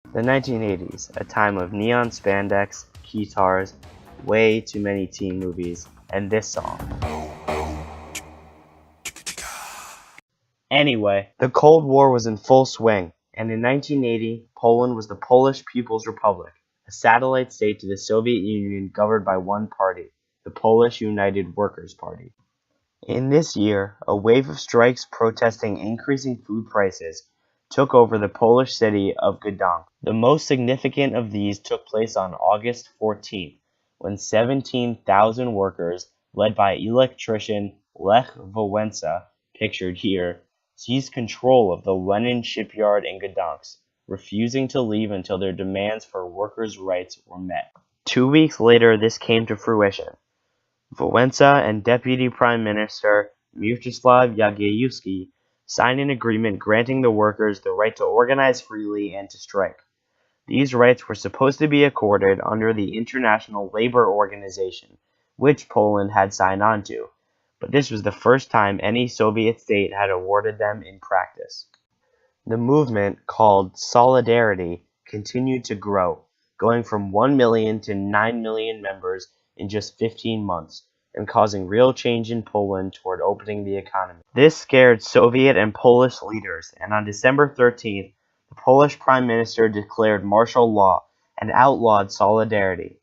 The 1980s, a time of neon spandex, guitars, way too many teen movies, and this song. Anyway, the Cold War was in full swing, and in 1980, Poland was the Polish People's Republic, a satellite state to the Soviet Union governed by one party, the Polish United Workers' Party. In this year, a wave of strikes protesting increasing food prices took over the Polish city of Gdansk. The most significant of these took place on August 14th, when 17,000 workers, led by electrician Lech Wałęsa, pictured here, seized control of the Lenin shipyard in Gdansk, refusing to leave until their demands for workers' rights were met. 2 weeks later, this came to fruition. Wałęsa and Deputy Prime Minister Mieczysław Jagiellowski signed an agreement granting the workers the right to organize freely and to strike. These rights were supposed to be accorded under the International Labor Organization, which Poland had signed on to, but this was the first time any Soviet state had awarded them in practice. The movement, called Solidarity, continued to grow, going from 1 million to 9 million members in just 15 months, and causing real change in Poland toward opening the economy. This scared Soviet and Polish leaders, and on December 13th, the Polish Prime Minister declared martial law and outlawed Solidarity.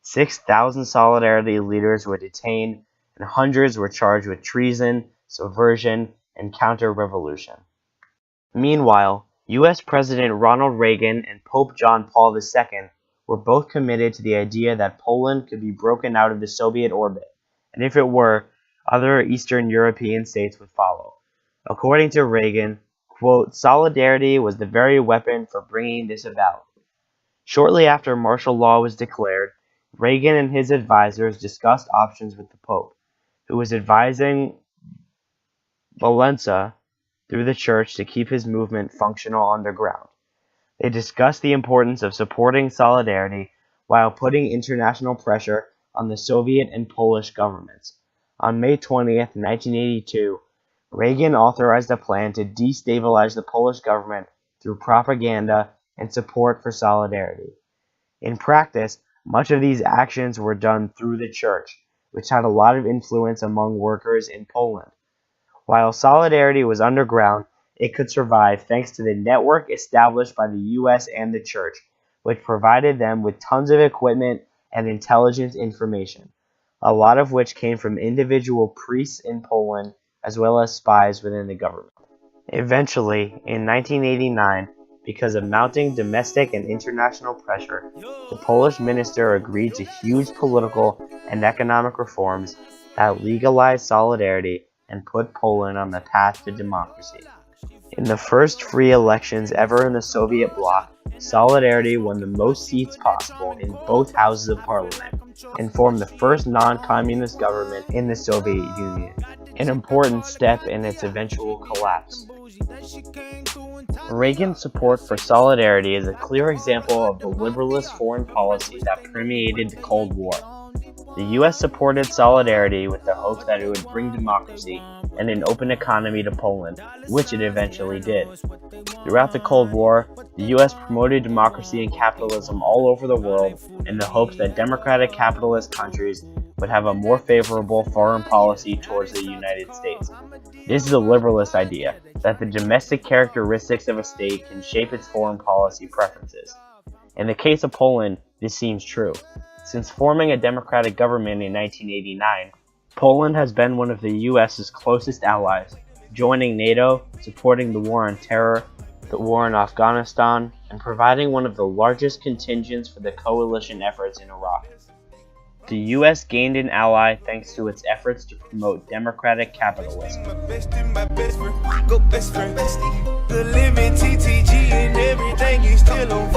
6,000 Solidarity leaders were detained, and hundreds were charged with treason, subversion, and counter-revolution. Meanwhile, U.S. President Ronald Reagan and Pope John Paul II were both committed to the idea that Poland could be broken out of the Soviet orbit, and if it were, other Eastern European states would follow. According to Reagan, quote, "Solidarity was the very weapon for bringing this about." Shortly after martial law was declared, Reagan and his advisors discussed options with the Pope, who was advising Wałęsa through the church to keep his movement functional underground. They discussed the importance of supporting Solidarity while putting international pressure on the Soviet and Polish governments. On May 20th, 1982, Reagan authorized a plan to destabilize the Polish government through propaganda and support for Solidarity. In practice, much of these actions were done through the church, which had a lot of influence among workers in Poland. While Solidarity was underground, it could survive thanks to the network established by the U.S. and the church, which provided them with tons of equipment and intelligence information, a lot of which came from individual priests in Poland as well as spies within the government. Eventually, in 1989, because of mounting domestic and international pressure, the Polish minister agreed to huge political and economic reforms that legalized Solidarity and put Poland on the path to democracy. In the first free elections ever in the Soviet bloc, Solidarity won the most seats possible in both houses of parliament and formed the first non-communist government in the Soviet Union, an important step in its eventual collapse. Reagan's support for Solidarity is a clear example of the liberalist foreign policy that permeated the Cold War. The U.S. supported Solidarity with the hopes that it would bring democracy and an open economy to Poland, which it eventually did. Throughout the Cold War, the U.S. promoted democracy and capitalism all over the world in the hopes that democratic capitalist countries would have a more favorable foreign policy towards the United States. This is a liberalist idea, that the domestic characteristics of a state can shape its foreign policy preferences. In the case of Poland, this seems true. Since forming a democratic government in 1989, Poland has been one of the U.S.'s closest allies, joining NATO, supporting the war on terror, the war in Afghanistan, and providing one of the largest contingents for the coalition efforts in Iraq. The U.S. gained an ally thanks to its efforts to promote democratic capitalism. The living TTG and everything is still on